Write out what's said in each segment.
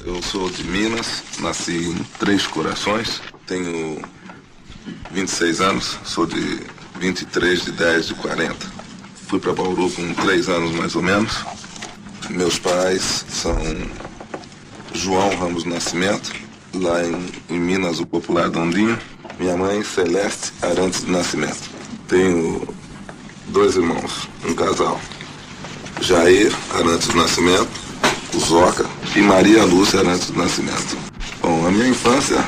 Eu sou de Minas, nasci em Três Corações, tenho 26 anos, sou de 23 de 10 de 40. Fui para Bauru com 3 anos mais ou menos. Meus pais são João Ramos Nascimento, lá em Minas, o popular Dondinho. Minha mãe, Celeste Arantes de Nascimento. Tenho 2 irmãos, um casal. Jair Arantes de Nascimento, o Zoca, e Maria Lúcia Arantes de Nascimento. Bom, a minha infância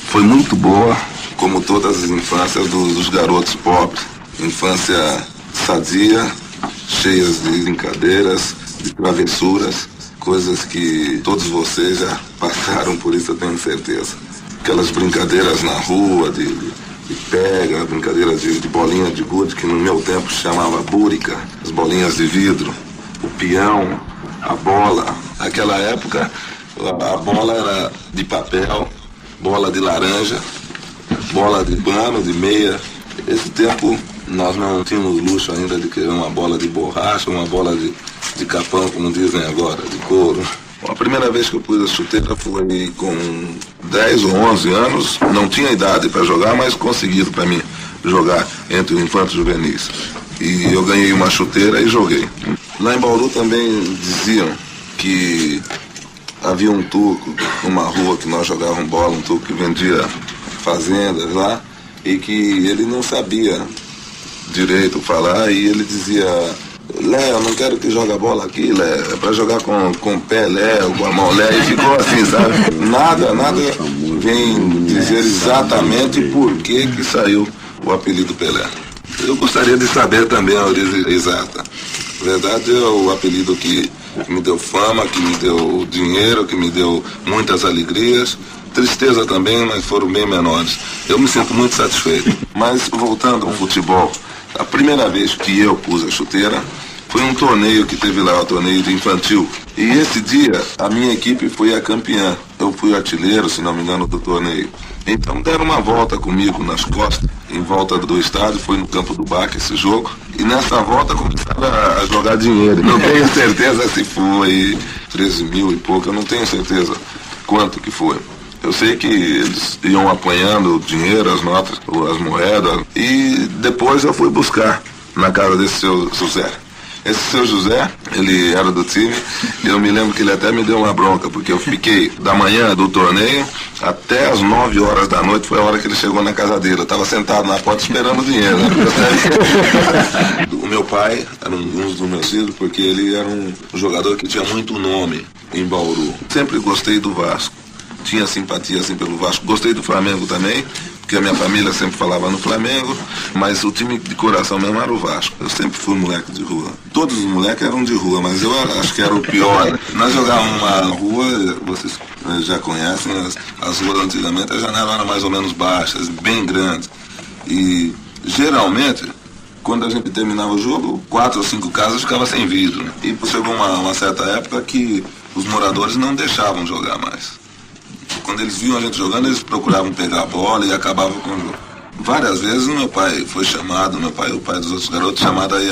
foi muito boa, como todas as infâncias dos garotos pobres. Infância sadia, cheias de brincadeiras, de travessuras, coisas que todos vocês já passaram, por isso eu tenho certeza. Aquelas brincadeiras na rua, de pega, brincadeiras de bolinha de gude, que no meu tempo se chamava búrica, as bolinhas de vidro, o peão, a bola. Naquela época, a bola era de papel, bola de laranja, bola de pano, de meia. Esse tempo nós não tínhamos luxo ainda de querer uma bola de borracha, uma bola de capão, como dizem agora, de couro. A primeira vez que eu pus a chuteira foi com 10 ou 11 anos. Não tinha idade para jogar, mas conseguiram para mim jogar entre os infantos juvenis. E eu ganhei uma chuteira e joguei. Lá em Bauru também diziam que havia um turco numa rua que nós jogávamos bola, um turco que vendia fazendas lá, e que ele não sabia direito falar, e ele dizia: Lé, eu não quero que jogue a bola aqui, Lé, é pra jogar com o pé, Lé, ou com a mão, Lé, e ficou assim, sabe? Nada vem dizer exatamente por que saiu o apelido Pelé. Eu gostaria de saber também a origem exata. Na verdade, é o apelido que me deu fama, que me deu dinheiro, que me deu muitas alegrias. Tristeza também, mas foram bem menores. Eu me sinto muito satisfeito. Mas voltando ao futebol, a primeira vez que eu pus a chuteira foi um torneio que teve lá, um torneio de infantil. E esse dia a minha equipe foi a campeã. Eu fui artilheiro, se não me engano, do torneio. Então deram uma volta comigo nas costas, em volta do estádio, foi no campo do Baque esse jogo. E nessa volta começaram a jogar dinheiro. Não tenho certeza se foi 13 mil e pouco, eu não tenho certeza quanto que foi. Eu sei que eles iam apanhando o dinheiro, as notas, as moedas, e depois eu fui buscar na casa desse seu José. Esse seu José, ele era do time, e eu me lembro que ele até me deu uma bronca, porque eu fiquei da manhã do torneio até as 9 horas da noite, foi a hora que ele chegou na casa dele. Eu estava sentado na porta esperando o dinheiro, né? O meu pai era um dos meus filhos, porque ele era um jogador que tinha muito nome em Bauru. Sempre gostei do Vasco. Tinha simpatia assim pelo Vasco. Gostei do Flamengo também, porque a minha família sempre falava no Flamengo, mas o time de coração mesmo era o Vasco. Eu sempre fui moleque de rua. Todos os moleques eram de rua, mas eu acho que era o pior. Nós jogávamos uma rua, vocês já conhecem, as ruas antigamente, as janelas eram mais ou menos baixas, bem grandes. E geralmente, quando a gente terminava o jogo, 4 ou 5 casas ficavam sem vidro. E chegou uma certa época que os moradores não deixavam jogar mais. Quando eles viam a gente jogando, eles procuravam pegar a bola e acabavam com o jogo. Várias vezes meu pai foi chamado, o pai dos outros garotos, chamado aí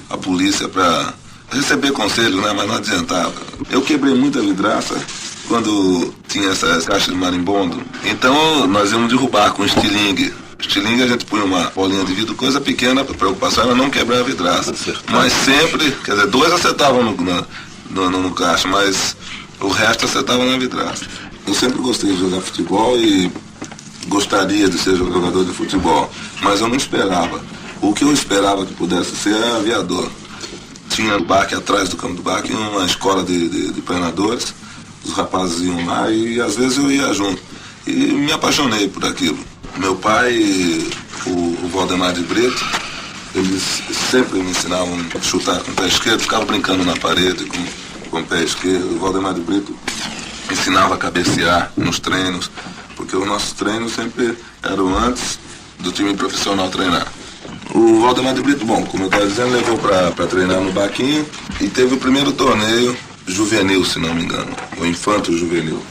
a polícia para receber conselho, né? Mas não adiantava. Eu quebrei muita vidraça quando tinha essas caixas de marimbondo. Então nós íamos derrubar com estilingue. Estilingue a gente punha uma bolinha de vidro, coisa pequena, a preocupação era não quebrar a vidraça. Mas sempre, quer dizer, 2 acertavam no caixa, mas o resto acertava na vidraça. Eu sempre gostei de jogar futebol e gostaria de ser jogador de futebol, mas eu não esperava. O que eu esperava que pudesse ser era aviador. Tinha no Baque, atrás do campo do Baque, uma escola de treinadores. Os rapazes iam lá e às vezes eu ia junto. E me apaixonei por aquilo. Meu pai, o Valdemar de Brito, eles sempre me ensinavam a chutar com o pé esquerdo, ficava brincando na parede com o pé esquerdo. O Valdemar de Brito ensinava a cabecear nos treinos, porque os nossos treinos sempre eram antes do time profissional treinar. O Valdemar de Brito, bom, como eu estava dizendo, levou para treinar no Baquinho e teve o primeiro torneio juvenil, se não me engano, o infanto juvenil.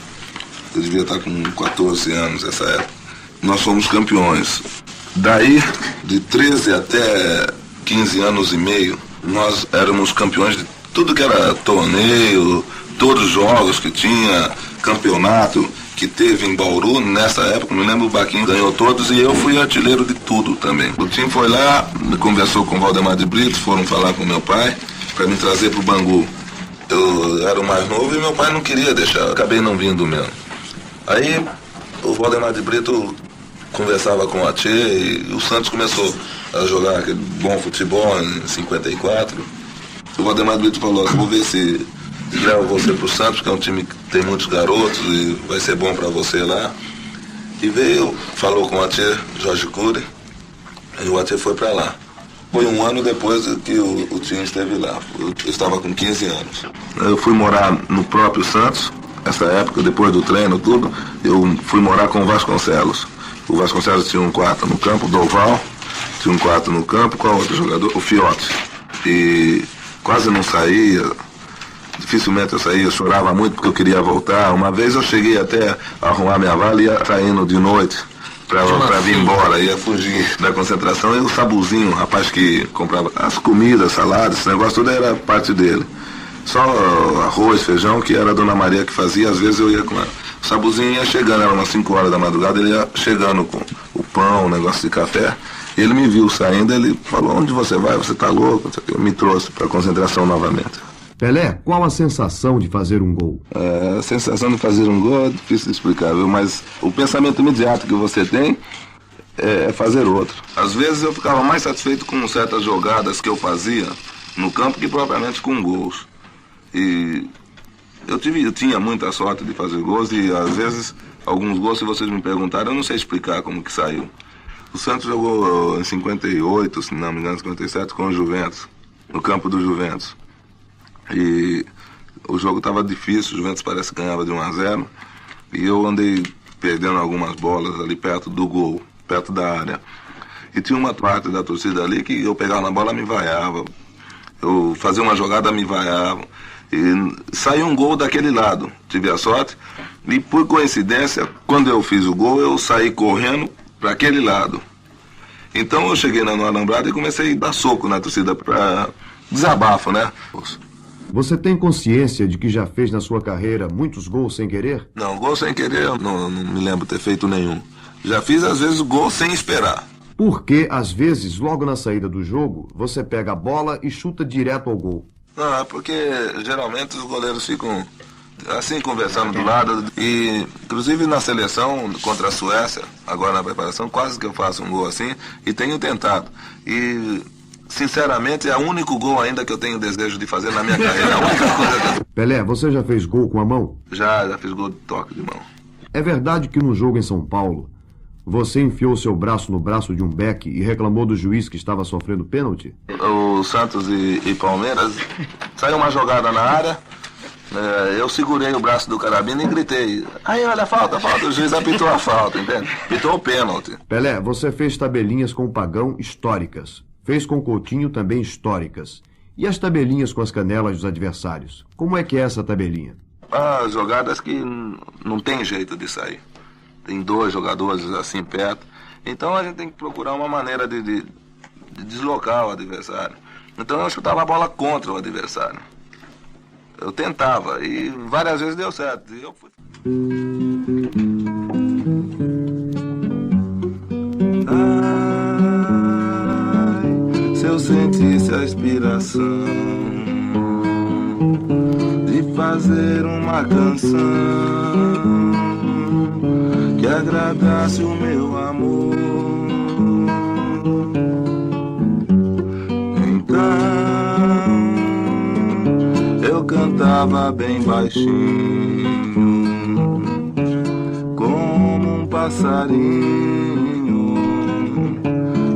Eu devia estar com 14 anos nessa época. Nós fomos campeões. Daí, de 13 até 15 anos e meio, nós éramos campeões de tudo que era torneio, todos os jogos que tinha, campeonato que teve em Bauru, nessa época, me lembro, o Baquinho ganhou todos e eu fui artilheiro de tudo também. O time foi lá, conversou com o Valdemar de Brito, foram falar com meu pai para me trazer para o Bangu. Eu era o mais novo e meu pai não queria deixar, acabei não vindo mesmo. Aí o Valdemar de Brito conversava com a Tchê e o Santos começou a jogar aquele bom futebol em 54. O Valdemar de Brito falou, vou ver se levo você pro Santos, que é um time que tem muitos garotos e vai ser bom para você lá. E veio, falou com o Atê, Jorge Cury, e o Atê foi para lá. Foi um ano depois que o time esteve lá. Eu estava com 15 anos. Eu fui morar no próprio Santos, essa época, depois do treino, tudo. Eu fui morar com o Vasconcelos. O Vasconcelos tinha um quarto no campo, o Doval tinha um quarto no campo, qual outro jogador? O Fiote. E quase não saía, dificilmente eu saía, eu chorava muito porque eu queria voltar. Uma vez eu cheguei até a arrumar minha vala e ia saindo de noite para vir embora, ia fugir da concentração. E o Sabuzinho, o rapaz que comprava as comidas, saladas, esse negócio tudo era parte dele. Só arroz, feijão, que era a Dona Maria que fazia, às vezes eu ia com ela. O Sabuzinho ia chegando, era umas 5 horas da madrugada, ele ia chegando com o pão, o negócio de café. Ele me viu saindo, ele falou, onde você vai? Você tá louco? Me trouxe para concentração novamente. Pelé, qual a sensação de fazer um gol? A sensação de fazer um gol é difícil de explicar, viu? Mas o pensamento imediato que você tem é fazer outro. Às vezes eu ficava mais satisfeito com certas jogadas que eu fazia no campo que propriamente com gols. E eu tinha muita sorte de fazer gols e às vezes alguns gols, se vocês me perguntarem, eu não sei explicar como que saiu. O Santos jogou em 58, se não me engano, 57, com o Juventus, no campo do Juventus. E o jogo estava difícil, o Juventus parece que ganhava de 1-0. E eu andei perdendo algumas bolas ali perto do gol, perto da área. E tinha uma parte da torcida ali que eu pegava na bola, me vaiava. Eu fazia uma jogada, me vaiava. E saiu um gol daquele lado, tive a sorte. E por coincidência, quando eu fiz o gol, eu saí correndo para aquele lado. Então eu cheguei no alambrado e comecei a dar soco na torcida para desabafo, né? Você tem consciência de que já fez na sua carreira muitos gols sem querer? Não, gol sem querer eu não me lembro ter feito nenhum. Já fiz às vezes gol sem esperar. Porque, às vezes, logo na saída do jogo, você pega a bola e chuta direto ao gol. Não, é porque geralmente os goleiros ficam assim conversando do lado. E inclusive na seleção contra a Suécia, agora na preparação, quase que eu faço um gol assim e tenho tentado. E sinceramente é o único gol ainda que eu tenho desejo de fazer na minha carreira. A única coisa que... Pelé, você já fez gol com a mão? Já fiz gol de toque de mão. É verdade que no jogo em São Paulo, você enfiou seu braço no braço de um beck e reclamou do juiz que estava sofrendo pênalti? O Santos e Palmeiras, saiu uma jogada na área, eu segurei o braço do Carabina e gritei, aí olha a falta, o juiz apitou a falta, entende? Apitou o pênalti. Pelé, você fez tabelinhas com o Pagão históricas, fez com o Coutinho também históricas. E as tabelinhas com as canelas dos adversários? Como é que é essa tabelinha? Jogadas que não tem jeito de sair. Tem 2 jogadores assim perto. Então a gente tem que procurar uma maneira de deslocar o adversário. Então eu chutava a bola contra o adversário. Eu tentava e várias vezes deu certo. E eu fui... Ai, se eu sentisse a inspiração de fazer uma canção que agradasse o meu amor, então eu cantava bem baixinho, como um passarinho,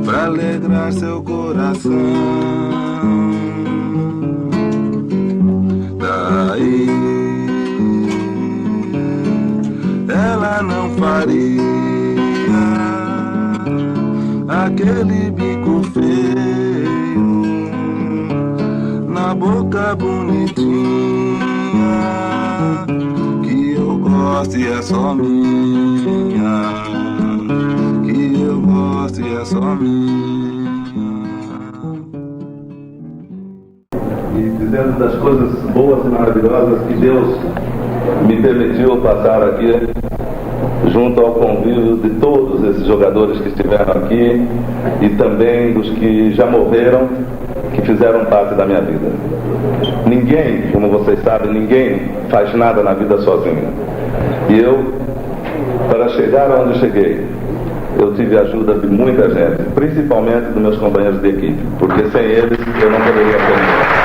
pra alegrar seu coração. Daí ela não faria aquele bico feio na boca bonitinha que eu gosto e é só minha, que eu gosto e é só minha. dizendo das coisas boas e maravilhosas que Deus me permitiu passar aqui, junto ao convívio de todos esses jogadores que estiveram aqui e também dos que já morreram, que fizeram parte da minha vida. Ninguém, como vocês sabem, ninguém faz nada na vida sozinho. E eu, para chegar onde cheguei, eu tive a ajuda de muita gente, principalmente dos meus companheiros de equipe, porque sem eles eu não poderia ter ninguém.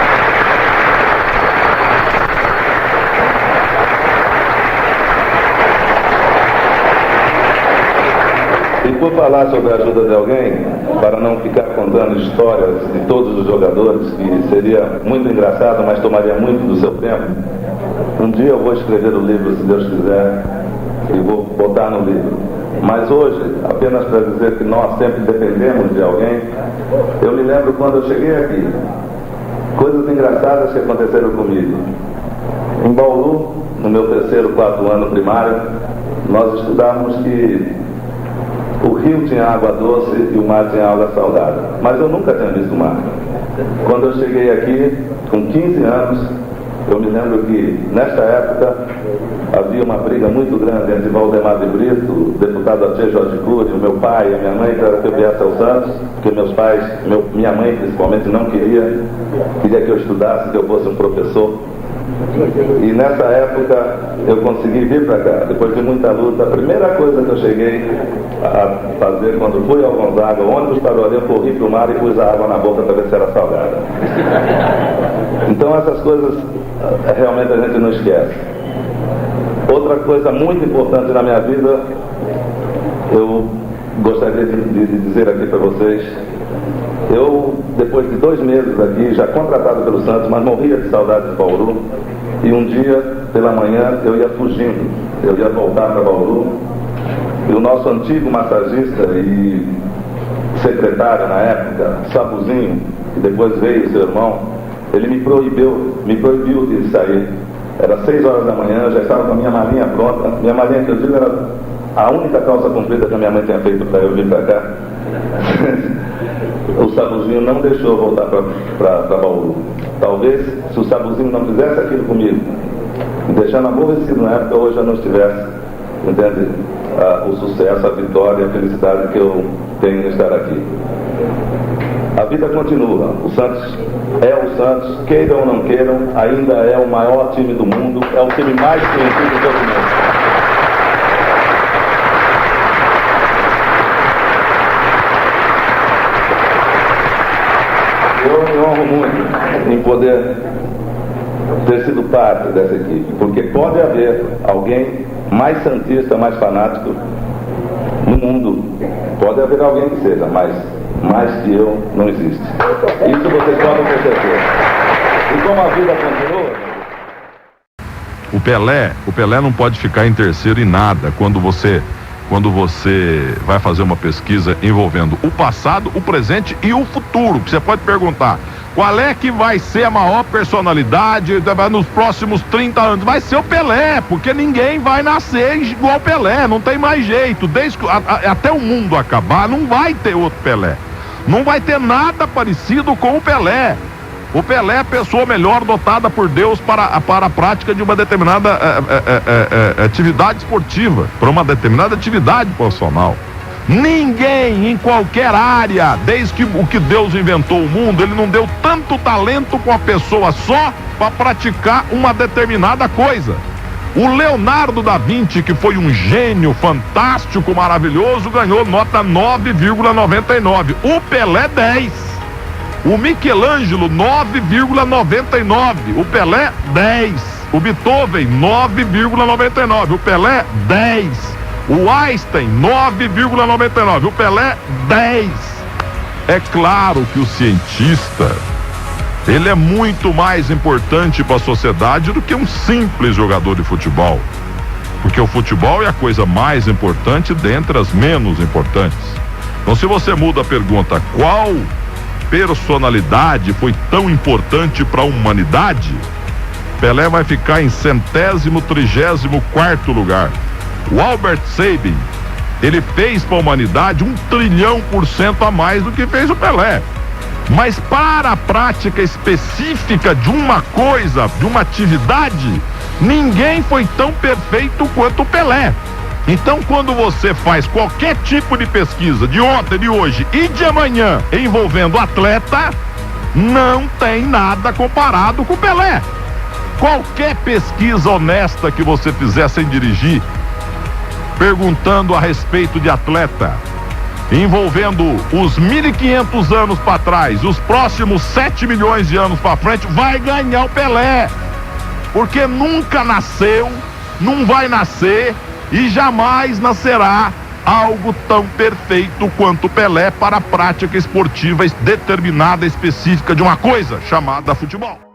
E por falar sobre a ajuda de alguém, para não ficar contando histórias de todos os jogadores, que seria muito engraçado, mas tomaria muito do seu tempo, um dia eu vou escrever o livro, se Deus quiser, e vou botar no livro. Mas hoje, apenas para dizer que nós sempre dependemos de alguém, eu me lembro quando eu cheguei aqui, coisas engraçadas que aconteceram comigo. Em Bauru, no meu 3º, 4º ano primário, nós estudávamos que o rio tinha água doce e o mar tinha água salgada. Mas eu nunca tinha visto o mar. Quando eu cheguei aqui, com 15 anos, eu me lembro que, nesta época, havia uma briga muito grande entre Valdemar de Brito, o deputado Atê Jorge Cury, o meu pai e a minha mãe, para que eu viesse ao Santos, porque meus pais, minha mãe principalmente, não queria que eu estudasse, que eu fosse um professor. E nessa época eu consegui vir para cá, depois de muita luta. A primeira coisa que eu cheguei a fazer quando fui ao Gonzaga, o ônibus parou ali, eu corri para o mar e pus a água na boca para ver se era salgada. Então essas coisas realmente a gente não esquece. Outra coisa muito importante na minha vida, eu gostaria de dizer aqui para vocês. Eu, depois de 2 meses aqui, já contratado pelo Santos, mas morria de saudade de Bauru, e um dia, pela manhã, eu ia fugindo, eu ia voltar para Bauru, e o nosso antigo massagista e secretário na época, Sabuzinho, que depois veio seu irmão, ele me proibiu de sair. Era 6 horas da manhã, eu já estava com a minha malinha pronta. Minha malinha que eu digo era a única calça comprida que a minha mãe tinha feito para eu vir para cá. O Sabuzinho não deixou eu voltar para Bauru. Talvez, se o Sabuzinho não fizesse aquilo comigo, me deixando aborrecido na época, hoje eu não estivesse, entende? O sucesso, a vitória, a felicidade que eu tenho em estar aqui. A vida continua. O Santos é o Santos, queiram ou não queiram, ainda é o maior time do mundo, é o time mais conhecido do mundo. Eu me honro muito em poder ter sido parte dessa equipe, porque pode haver alguém mais santista, mais fanático no mundo. Pode haver alguém que seja, mas mais que eu não existe. Isso vocês podem ter certeza. E como a vida continua... O Pelé não pode ficar em terceiro em nada quando você vai fazer uma pesquisa envolvendo o passado, o presente e o futuro. Você pode perguntar, qual é que vai ser a maior personalidade nos próximos 30 anos? Vai ser o Pelé, porque ninguém vai nascer igual o Pelé, não tem mais jeito. Até o mundo acabar, não vai ter outro Pelé. Não vai ter nada parecido com o Pelé. O Pelé é a pessoa melhor dotada por Deus para a prática de uma determinada atividade esportiva, para uma determinada atividade profissional. Ninguém em qualquer área, desde que Deus inventou o mundo, ele não deu tanto talento com a pessoa só para praticar uma determinada coisa. O Leonardo da Vinci, que foi um gênio fantástico, maravilhoso, ganhou nota 9,99. O Pelé 10. O Michelangelo 9,99. O Pelé 10. O Beethoven 9,99. O Pelé 10. O Einstein 9,99. O Pelé 10. É claro que o cientista, ele é muito mais importante para a sociedade do que um simples jogador de futebol. Porque o futebol é a coisa mais importante dentre as menos importantes. Então, se você muda a pergunta, qual personalidade foi tão importante para a humanidade? Pelé vai ficar em 134º lugar. O Albert Sabin, ele fez para a humanidade 1 trilhão% a mais do que fez o Pelé. Mas para a prática específica de uma coisa, de uma atividade, ninguém foi tão perfeito quanto o Pelé. Então, quando você faz qualquer tipo de pesquisa de ontem, de hoje e de amanhã envolvendo atleta, não tem nada comparado com o Pelé. Qualquer pesquisa honesta que você fizer sem dirigir, perguntando a respeito de atleta, envolvendo os 1.500 anos para trás, os próximos 7 milhões de anos para frente, vai ganhar o Pelé. Porque nunca nasceu, não vai nascer e jamais nascerá algo tão perfeito quanto o Pelé para a prática esportiva determinada, específica de uma coisa chamada futebol.